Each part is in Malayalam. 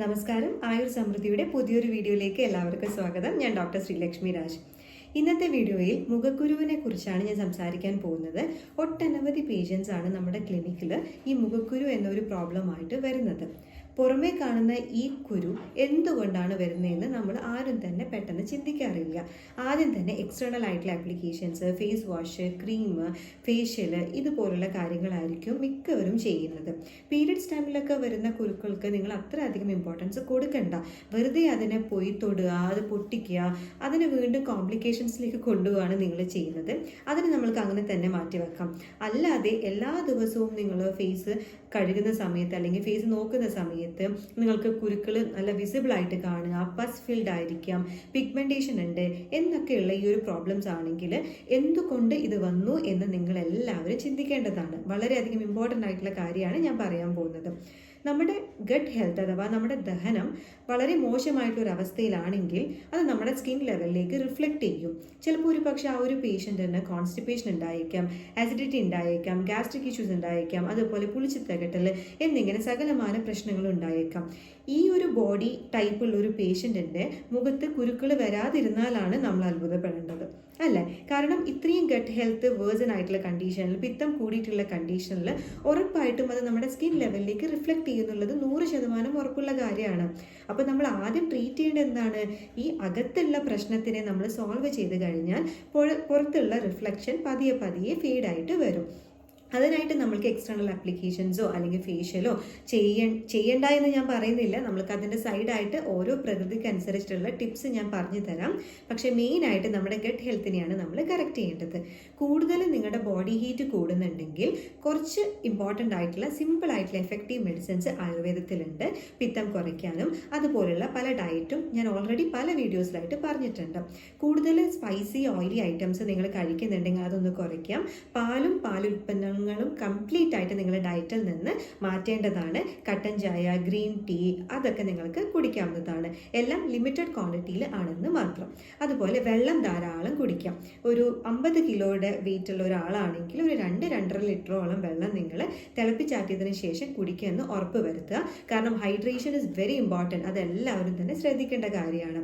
നമസ്കാരം. ആയുർ സമൃദ്ധിയുടെ പുതിയൊരു വീഡിയോയിലേക്ക് എല്ലാവർക്കും സ്വാഗതം. ഞാൻ ഡോക്ടർ ശ്രീലക്ഷ്മി രാജ്. ഇന്നത്തെ വീഡിയോയിൽ മുഖക്കുരുവിനെ കുറിച്ചാണ് ഞാൻ സംസാരിക്കാൻ പോകുന്നത്. ഒട്ടനവധി പേഷ്യൻസ് ആണ് നമ്മുടെ ക്ലിനിക്കിൽ ഈ മുഖക്കുരു എന്നൊരു പ്രോബ്ലമായിട്ട് വരുന്നത്. പുറമേ കാണുന്ന ഈ കുരു എന്തുകൊണ്ടാണ് വരുന്നതെന്ന് നമ്മൾ ആരും തന്നെ പെട്ടെന്ന് ചിന്തിക്കാറില്ല. ആദ്യം തന്നെ എക്സ്റ്റേണൽ ആയിട്ടുള്ള applications, face wash, cream, facial ഇതുപോലുള്ള കാര്യങ്ങളായിരിക്കും മിക്കവരും ചെയ്യുന്നത്. പീരിയഡ്സ് ടൈമിലൊക്കെ വരുന്ന കുരുക്കൾക്ക് നിങ്ങൾ അത്രയധികം ഇമ്പോർട്ടൻസ് കൊടുക്കണ്ട. വെറുതെ അതിനെ പോയി തൊടുക, അത് പൊട്ടിക്കുക, അതിനെ വീണ്ടും കോംപ്ലിക്കേഷൻസിലേക്ക് കൊണ്ടുപോവുകയാണ് നിങ്ങൾ ചെയ്യുന്നത്. അതിന് നമ്മൾക്ക് അങ്ങനെ തന്നെ മാറ്റിവെക്കാം. അല്ലാതെ എല്ലാ ദിവസവും നിങ്ങൾ ഫേസ് കഴുകുന്ന സമയത്ത് അല്ലെങ്കിൽ ഫേസ് നോക്കുന്ന സമയത്ത് നിങ്ങൾക്ക് കുരുക്കൾ നല്ല വിസിബിൾ ആയിട്ട് കാണുക, പസ് ഫിൽഡ് ആയിരിക്കാം, പിഗ്മെന്റേഷൻ ഉണ്ട് എന്നൊക്കെയുള്ള ഈ ഒരു പ്രോബ്ലംസ് ആണെങ്കിൽ എന്തുകൊണ്ട് ഇത് വന്നു എന്ന് നിങ്ങൾ എല്ലാവരും ചിന്തിക്കേണ്ടതാണ്. വളരെയധികം ഇമ്പോർട്ടൻ്റ് ആയിട്ടുള്ള കാര്യമാണ് ഞാൻ പറയാൻ പോകുന്നത്. നമ്മുടെ ഗട്ട് ഹെൽത്ത് അഥവാ നമ്മുടെ ദഹനം വളരെ മോശമായിട്ടൊരു അവസ്ഥയിലാണെങ്കിൽ അത് നമ്മുടെ സ്കിൻ ലെവലിലേക്ക് റിഫ്ലക്റ്റ് ചെയ്യും. ചിലപ്പോൾ ഒരു പക്ഷേ ആ ഒരു പേഷ്യൻറ്റിന് കോൺസ്റ്റിപ്പേഷൻ ഉണ്ടായേക്കാം, ആസിഡിറ്റി ഉണ്ടായേക്കാം, ഗ്യാസ്ട്രിക് ഇഷ്യൂസ് ഉണ്ടായേക്കാം, അതുപോലെ പുളിച്ചു തകട്ടൽ എന്നിങ്ങനെ സകലമായ പ്രശ്നങ്ങൾ ഉണ്ടായേക്കാം. ഈ ഒരു ബോഡി ടൈപ്പുള്ള ഒരു പേഷ്യൻറ്റിൻ്റെ മുഖത്ത് കുരുക്കൾ വരാതിരുന്നാലാണ് നമ്മൾ അത്ഭുതപ്പെടേണ്ടത്, അല്ലേ? കാരണം ഇത്രയും ഗട്ട് ഹെൽത്ത് വേഴ്സൺ ആയിട്ടുള്ള കണ്ടീഷനിൽ, പിത്തം കൂടിയിട്ടുള്ള കണ്ടീഷനിൽ ഉറപ്പായിട്ടും അത് നമ്മുടെ സ്കിൻ ലെവലിലേക്ക് റിഫ്ലക്റ്റ് ചെയ്യുന്നുള്ളത് 100% ഉറപ്പുള്ള കാര്യമാണ്. അപ്പോൾ നമ്മൾ ആദ്യം ട്രീറ്റ് ചെയ്യേണ്ടത് എന്താണ്? ഈ അകത്തുള്ള പ്രശ്നത്തിനെ നമ്മൾ സോൾവ് ചെയ്ത് കഴിഞ്ഞാൽ പുറത്തുള്ള റിഫ്ലക്ഷൻ പതിയെ പതിയെ ഫെയ്ഡായിട്ട് വരും. അതിനായിട്ട് നമ്മൾക്ക് എക്സ്റ്റേണൽ ആപ്ലിക്കേഷൻസോ അല്ലെങ്കിൽ ഫേഷ്യലോ ചെയ്യണ്ട എന്ന് ഞാൻ പറയുന്നില്ല. നമ്മൾക്ക് അതിൻ്റെ സൈഡായിട്ട് ഓരോ പ്രകൃതിക്ക് അനുസരിച്ചിട്ടുള്ള ടിപ്സ് ഞാൻ പറഞ്ഞു തരാം. പക്ഷേ മെയിനായിട്ട് നമ്മുടെ ഗട്ട് ഹെൽത്തിനെയാണ് നമ്മൾ കറക്റ്റ് ചെയ്യേണ്ടത്. കൂടുതൽ നിങ്ങളുടെ ബോഡി ഹീറ്റ് കൂടുന്നുണ്ടെങ്കിൽ കുറച്ച് ഇമ്പോർട്ടൻ്റ് ആയിട്ടുള്ള സിമ്പിൾ ആയിട്ടുള്ള എഫക്റ്റീവ് മെഡിസിൻസ് ആയുർവേദത്തിലുണ്ട്. പിത്തം കുറയ്ക്കാനും അതുപോലുള്ള പല ഡയറ്റും ഞാൻ ഓൾറെഡി പല വീഡിയോസിലായിട്ട് പറഞ്ഞിട്ടുണ്ട്. കൂടുതൽ സ്പൈസി ഓയിലി ഐറ്റംസ് നിങ്ങൾ കഴിക്കുന്നുണ്ടെങ്കിൽ അതൊന്ന് കുറയ്ക്കാം. പാലുൽപ്പന്നങ്ങളും കംപ്ലീറ്റ് ആയിട്ട് നിങ്ങളുടെ ഡയറ്റിൽ നിന്ന് മാറ്റേണ്ടതാണ്. കട്ടൻ ചായ, ഗ്രീൻ ടീ അതൊക്കെ നിങ്ങൾക്ക് കുടിക്കാവുന്നതാണ്. എല്ലാം ലിമിറ്റഡ് ക്വാണ്ടിറ്റിയിൽ ആണെന്ന് മാത്രം. അതുപോലെ വെള്ളം ധാരാളം കുടിക്കാം. ഒരു 50 കിലോയുടെ വെയിറ്റ് ഉള്ള ഒരാളാണെങ്കിൽ ഒരു 2-2.5 ലിറ്ററോളം വെള്ളം നിങ്ങൾ തിളപ്പിച്ചാറ്റിയതിന് ശേഷം കുടിക്കുമെന്ന് ഉറപ്പ് വരുത്തുക. കാരണം ഹൈഡ്രേഷൻ ഇസ് വെരി ഇമ്പോർട്ടൻറ്റ്. അതെല്ലാവരും തന്നെ ശ്രദ്ധിക്കേണ്ട കാര്യമാണ്.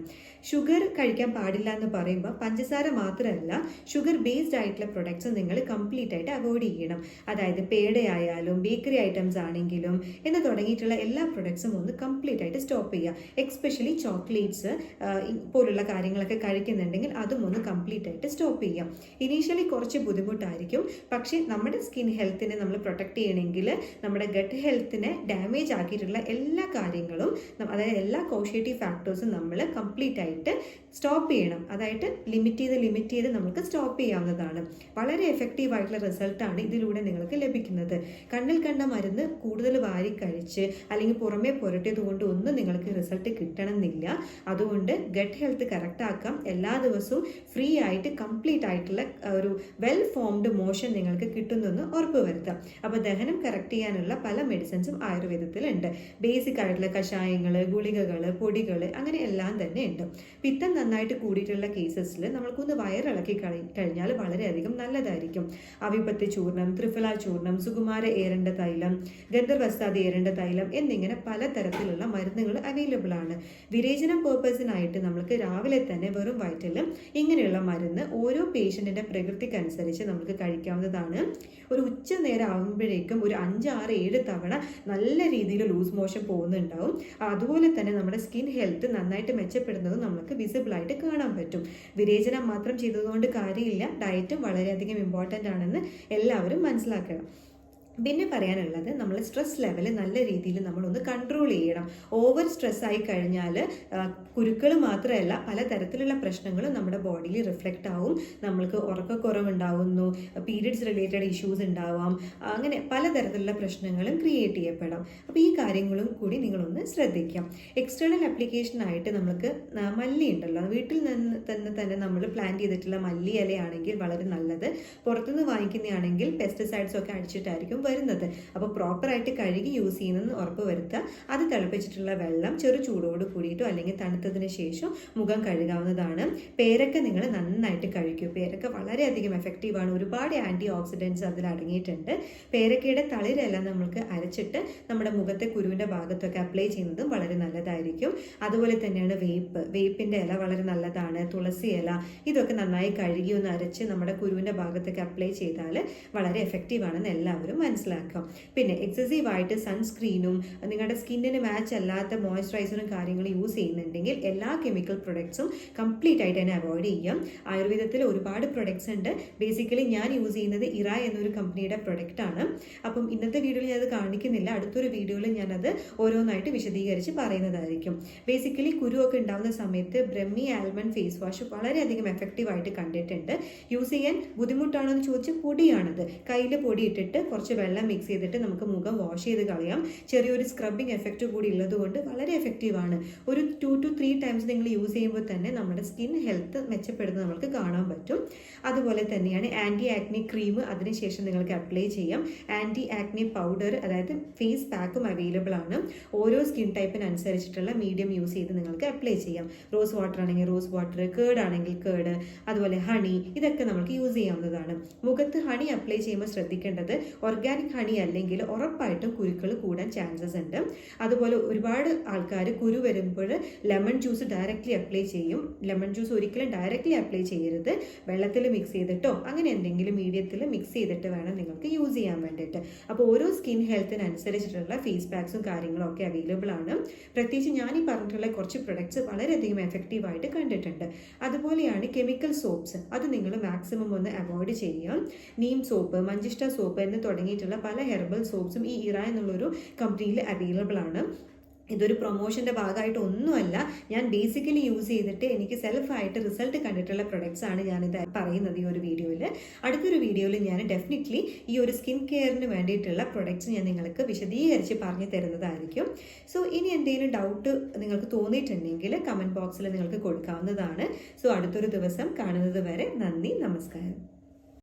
ഷുഗർ കഴിക്കാൻ പാടില്ല എന്ന് പറയുമ്പോൾ പഞ്ചസാര മാത്രമല്ല, ഷുഗർ ബേസ്ഡ് ആയിട്ടുള്ള പ്രൊഡക്ട്സ് നിങ്ങൾ കംപ്ലീറ്റ് ആയിട്ട് അവോയ്ഡ് ചെയ്യണം. അതായത് പേടയായാലും ബേക്കറി ഐറ്റംസ് ആണെങ്കിലും എന്ന് തുടങ്ങിയിട്ടുള്ള എല്ലാ പ്രൊഡക്ട്സും ഒന്ന് കംപ്ലീറ്റ് ആയിട്ട് സ്റ്റോപ്പ് ചെയ്യുക. എക്സ്പെഷ്യലി ചോക്ലേറ്റ്സ് പോലുള്ള കാര്യങ്ങളൊക്കെ കഴിക്കുന്നുണ്ടെങ്കിൽ അതും ഒന്ന് കംപ്ലീറ്റ് ആയിട്ട് സ്റ്റോപ്പ് ചെയ്യാം. ഇനീഷ്യലി കുറച്ച് ബുദ്ധിമുട്ടായിരിക്കും, പക്ഷേ നമ്മുടെ സ്കിൻ ഹെൽത്തിനെ നമ്മൾ പ്രൊട്ടക്ട് ചെയ്യണമെങ്കിൽ നമ്മുടെ ഗട്ട് ഹെൽത്തിനെ ഡാമേജ് ആക്കിയിട്ടുള്ള എല്ലാ കാര്യങ്ങളും, അതായത് എല്ലാ കോഷേറ്റീവ് ഫാക്ടേഴ്സും നമ്മൾ കംപ്ലീറ്റ് ആയിട്ട് സ്റ്റോപ്പ് ചെയ്യണം. അതായത് ലിമിറ്റ് ചെയ്ത് നമുക്ക് സ്റ്റോപ്പ് ചെയ്യാവുന്നതാണ്. വളരെ എഫക്റ്റീവ് ആയിട്ടുള്ള റിസൾട്ടാണ് ഇതിലൂടെ നിങ്ങൾക്ക് ലഭിക്കുന്നത്. കണ്ണിൽ കണ്ട മരുന്ന് കൂടുതൽ വാരി കഴിച്ച് അല്ലെങ്കിൽ പുറമേ പുരട്ടിയത് കൊണ്ട് ഒന്നും നിങ്ങൾക്ക് റിസൾട്ട് കിട്ടണമെന്നില്ല. അതുകൊണ്ട് ഗട്ട് ഹെൽത്ത് കറക്റ്റ് ആക്കാം. എല്ലാ ദിവസവും ഫ്രീ ആയിട്ട് കംപ്ലീറ്റ് ആയിട്ടുള്ള ഒരു വെൽ ഫോംഡ് മോഷൻ നിങ്ങൾക്ക് കിട്ടുന്നെന്ന് ഉറപ്പ് വരുത്താം. അപ്പോൾ ദഹനം കറക്റ്റ് ചെയ്യാനുള്ള പല മെഡിസിൻസും ആയുർവേദത്തിലുണ്ട്. ബേസിക് ആയിട്ടുള്ള കഷായങ്ങൾ, ഗുളികകൾ, പൊടികൾ അങ്ങനെ എല്ലാം തന്നെ ഉണ്ട്. പിത്തം നന്നായിട്ട് കൂടിയിട്ടുള്ള കേസസിൽ നമ്മൾക്കൊന്ന് വയറിളക്കി കഴിഞ്ഞാൽ വളരെയധികം നല്ലതായിരിക്കും. അവിപത്ത് ചൂർണം, ത്രിഫല ചൂർണം, സുകുമാര ഏരണ്ട തൈലം, ഗന്ധർവസ്താദി ഏരണ്ട തൈലം എന്നിങ്ങനെ പലതരത്തിലുള്ള മരുന്നുകൾ അവൈലബിൾ ആണ്. വിരേചനം പേർപ്പസിനായിട്ട് നമ്മൾക്ക് രാവിലെ തന്നെ വെറും വയറ്റിൽ ഇങ്ങനെയുള്ള മരുന്ന് ഓരോ പേഷ്യൻറ്റിൻ്റെ പ്രകൃതിക്കനുസരിച്ച് നമുക്ക് കഴിക്കാവുന്നതാണ്. ഒരു ഉച്ച നേരം ആകുമ്പോഴേക്കും ഒരു 5-6-7 തവണ നല്ല രീതിയിൽ ലൂസ് മോഷൻ പോകുന്നുണ്ടാവും. അതുപോലെ തന്നെ നമ്മുടെ സ്കിൻ ഹെൽത്ത് നന്നായിട്ട് മെച്ചപ്പെടുന്നതും നമുക്ക് വിസിബിളായിട്ട് കാണാൻ പറ്റും. വിരേചനം മാത്രം ചെയ്തതുകൊണ്ട് കാര്യമില്ല, ഡയറ്റും വളരെയധികം ഇമ്പോർട്ടൻ്റ് ആണെന്ന് എല്ലാവരും മനസ്സിലാക്കണം. പിന്നെ പറയാനുള്ളത്, നമ്മൾ സ്ട്രെസ് ലെവൽ നല്ല രീതിയിൽ നമ്മളൊന്ന് കൺട്രോൾ ചെയ്യണം. ഓവർ സ്ട്രെസ് ആയി കഴിഞ്ഞാൽ കുരുക്കൾ മാത്രമല്ല പലതരത്തിലുള്ള പ്രശ്നങ്ങളും നമ്മുടെ ബോഡിയിൽ റിഫ്ലക്റ്റ് ആവും. നമ്മൾക്ക് ഉറക്കക്കുറവുണ്ടാവുന്നു, പീരിയഡ്സ് റിലേറ്റഡ് ഇഷ്യൂസ് ഉണ്ടാവാം, അങ്ങനെ പലതരത്തിലുള്ള പ്രശ്നങ്ങളും ക്രിയേറ്റ് ചെയ്യപ്പെടാം. അപ്പോൾ ഈ കാര്യങ്ങളും കൂടി നിങ്ങളൊന്ന് ശ്രദ്ധിക്കാം. എക്സ്റ്റേണൽ ആപ്ലിക്കേഷനായിട്ട് നമുക്ക് മല്ലി ഉണ്ടല്ലോ, വീട്ടിൽ നിന്ന് തന്നെ നമ്മൾ പ്ലാൻ ചെയ്തിട്ടുള്ള മല്ലി ഇലയാണെങ്കിൽ വളരെ നല്ലത്. പുറത്തുനിന്ന് വാങ്ങിക്കുന്നതാണെങ്കിൽ പെസ്റ്റിസൈഡ്സ് ഒക്കെ അടിച്ചിട്ടായിരിക്കും വരുന്നത്. അപ്പോൾ പ്രോപ്പറായിട്ട് കഴുകി യൂസ് ചെയ്യുന്നതെന്ന് ഉറപ്പ് വരുത്തുക. അത് തിളപ്പിച്ചിട്ടുള്ള വെള്ളം ചെറു ചൂടോട് കൂടിയിട്ടോ അല്ലെങ്കിൽ തണുത്തതിന് ശേഷം മുഖം കഴുകാവുന്നതാണ്. പേരക്ക നിങ്ങൾ നന്നായിട്ട് കഴിക്കൂ. പേരക്ക വളരെയധികം എഫക്റ്റീവാണ്. ഒരുപാട് ആൻറ്റി ഓക്സിഡൻസ് അതിൽ അടങ്ങിയിട്ടുണ്ട്. പേരക്കയുടെ തളിരെല്ലാം നമുക്ക് അരച്ചിട്ട് നമ്മുടെ മുഖത്തെ കുരുവിൻ്റെ ഭാഗത്തൊക്കെ അപ്ലൈ ചെയ്യുന്നതും വളരെ നല്ലതായിരിക്കും. അതുപോലെ തന്നെയാണ് വേപ്പിൻ്റെ ഇല വളരെ നല്ലതാണ്. തുളസി ഇല ഇതൊക്കെ നന്നായി കഴുകി ഒന്ന് അരച്ച് നമ്മുടെ കുരുവിൻ്റെ ഭാഗത്തൊക്കെ അപ്ലൈ ചെയ്താൽ വളരെ എഫക്റ്റീവ് ആണെന്ന് എല്ലാവരും മനസ്സിലാക്കാം. പിന്നെ എക്സസീവായിട്ട് സൺസ്ക്രീനും നിങ്ങളുടെ സ്കിന്നിന് മാച്ച് അല്ലാത്ത മോയ്സ്ചറൈസറും കാര്യങ്ങളും യൂസ് ചെയ്യുന്നുണ്ടെങ്കിൽ എല്ലാ കെമിക്കൽ പ്രൊഡക്ട്സും കംപ്ലീറ്റ് ആയിട്ട് തന്നെ അവോയ്ഡ് ചെയ്യാം. ആയുർവേദത്തിൽ ഒരുപാട് പ്രൊഡക്ട്സ് ഉണ്ട്. ബേസിക്കലി ഞാൻ യൂസ് ചെയ്യുന്നത് ഇറ എന്നൊരു കമ്പനിയുടെ പ്രൊഡക്റ്റ് ആണ്. അപ്പം ഇന്നത്തെ വീഡിയോയിൽ ഞാനത് കാണിക്കുന്നില്ല. അടുത്തൊരു വീഡിയോയിൽ ഞാനത് ഓരോന്നായിട്ട് വിശദീകരിച്ച് പറയുന്നതായിരിക്കും. ബേസിക്കലി കുരുവൊക്കെ ഉണ്ടാകുന്ന സമയത്ത് ബ്രഹ്മി ആൽമണ്ട് ഫേസ് വാഷ് വളരെയധികം എഫക്റ്റീവ് ആയിട്ട് കണ്ടിട്ടുണ്ട്. യൂസ് ചെയ്യാൻ ബുദ്ധിമുട്ടാണോ എന്ന് ചോദിച്ചാൽ പൊടിയാണത്. കയ്യിൽ പൊടി ഇട്ടിട്ട് കുറച്ച് വെള്ളം മിക്സ് ചെയ്തിട്ട് നമുക്ക് മുഖം വാഷ് ചെയ്ത് കളയാം. ചെറിയൊരു സ്ക്രബിങ് എഫക്റ്റ് കൂടി ഉള്ളതുകൊണ്ട് വളരെ എഫക്റ്റീവാണ്. ഒരു 2 to 3 ടൈംസ് നിങ്ങൾ യൂസ് ചെയ്യുമ്പോൾ തന്നെ നമ്മുടെ സ്കിൻ ഹെൽത്ത് മെച്ചപ്പെടുന്നത് നമുക്ക് കാണാൻ പറ്റും. അതുപോലെ തന്നെയാണ് ആൻറ്റി ആക്നി ക്രീം അതിനുശേഷം നിങ്ങൾക്ക് അപ്ലൈ ചെയ്യാം. ആൻറ്റി ആക്നി പൗഡർ അതായത് ഫേസ് പാക്കും അവൈലബിൾ ആണ്. ഓരോ സ്കിൻ ടൈപ്പിനനുസരിച്ചിട്ടുള്ള മീഡിയം യൂസ് ചെയ്ത് നിങ്ങൾക്ക് അപ്ലൈ ചെയ്യാം. റോസ് വാട്ടർ ആണെങ്കിൽ റോസ് വാട്ടർ, കേർഡ് ആണെങ്കിൽ കേർഡ്, അതുപോലെ ഹണി ഇതൊക്കെ നമുക്ക് യൂസ് ചെയ്യാവുന്നതാണ്. മുഖത്ത് ഹണി അപ്ലൈ ചെയ്യുമ്പോൾ ശ്രദ്ധിക്കേണ്ടത് ഓർഗാനിക് ഹണി അല്ലെങ്കിൽ ഉറപ്പായിട്ടും കുരുക്കൾ കൂടാൻ ചാൻസസ് ഉണ്ട്. അതുപോലെ ഒരുപാട് ആൾക്കാർ കുരു വരുമ്പോൾ ലെമൺ ജ്യൂസ് ഡയറക്റ്റ്ലി അപ്ലൈ ചെയ്യും. ലെമൺ ജ്യൂസ് ഒരിക്കലും ഡയറക്റ്റ്ലി അപ്ലൈ ചെയ്യരുത്. വെള്ളത്തിൽ മിക്സ് ചെയ്തിട്ടോ അങ്ങനെ എന്തെങ്കിലും മീഡിയത്തിൽ മിക്സ് ചെയ്തിട്ട് വേണം നിങ്ങൾക്ക് യൂസ് ചെയ്യാൻ വേണ്ടിയിട്ട്. അപ്പോൾ ഓരോ സ്കിൻ ഹെൽത്തിനനുസരിച്ചിട്ടുള്ള ഫേസ് പാക്സും കാര്യങ്ങളും ഒക്കെ അവൈലബിൾ ആണ്. പ്രത്യേകിച്ച് ഞാൻ ഈ പറഞ്ഞിട്ടുള്ള കുറച്ച് പ്രൊഡക്ട്സ് വളരെയധികം എഫക്റ്റീവായിട്ട് കണ്ടിട്ടുണ്ട്. അതുപോലെയാണ് കെമിക്കൽ സോപ്സ്. അത് നിങ്ങൾ മാക്സിമം ഒന്ന് അവോയ്ഡ് ചെയ്യാം. നീം സോപ്പ്, മഞ്ചിഷ്ട സോപ്പ് എന്ന് തുടങ്ങിയിട്ടുള്ള പല ഹെർബൽ സോപ്സും ഈ ഇറ എന്നുള്ളൊരു കമ്പനിയിൽ അവൈലബിൾ ആണ്. ഇതൊരു പ്രൊമോഷൻ്റെ ഭാഗമായിട്ട് ഒന്നുമല്ല. ഞാൻ ബേസിക്കലി യൂസ് ചെയ്തിട്ട് എനിക്ക് സെൽഫായിട്ട് റിസൾട്ട് കണ്ടിട്ടുള്ള പ്രൊഡക്ട്സ് ആണ് ഞാനിത് പറയുന്നത് ഈ ഒരു വീഡിയോയിൽ. അടുത്തൊരു വീഡിയോയിൽ ഞാൻ ഡെഫിനറ്റ്ലി ഈ ഒരു സ്കിൻ കെയറിന് വേണ്ടിയിട്ടുള്ള പ്രൊഡക്ട്സ് ഞാൻ നിങ്ങൾക്ക് വിശദീകരിച്ച് പറഞ്ഞു തരുന്നതായിരിക്കും. സോ ഇനി എന്തെങ്കിലും ഡൗട്ട് നിങ്ങൾക്ക് തോന്നിയിട്ടുണ്ടെങ്കിൽ കമൻറ്റ് ബോക്സിൽ നിങ്ങൾക്ക് കൊടുക്കാവുന്നതാണ്. സോ അടുത്തൊരു ദിവസം കാണുന്നത് വരെ നന്ദി, നമസ്കാരം.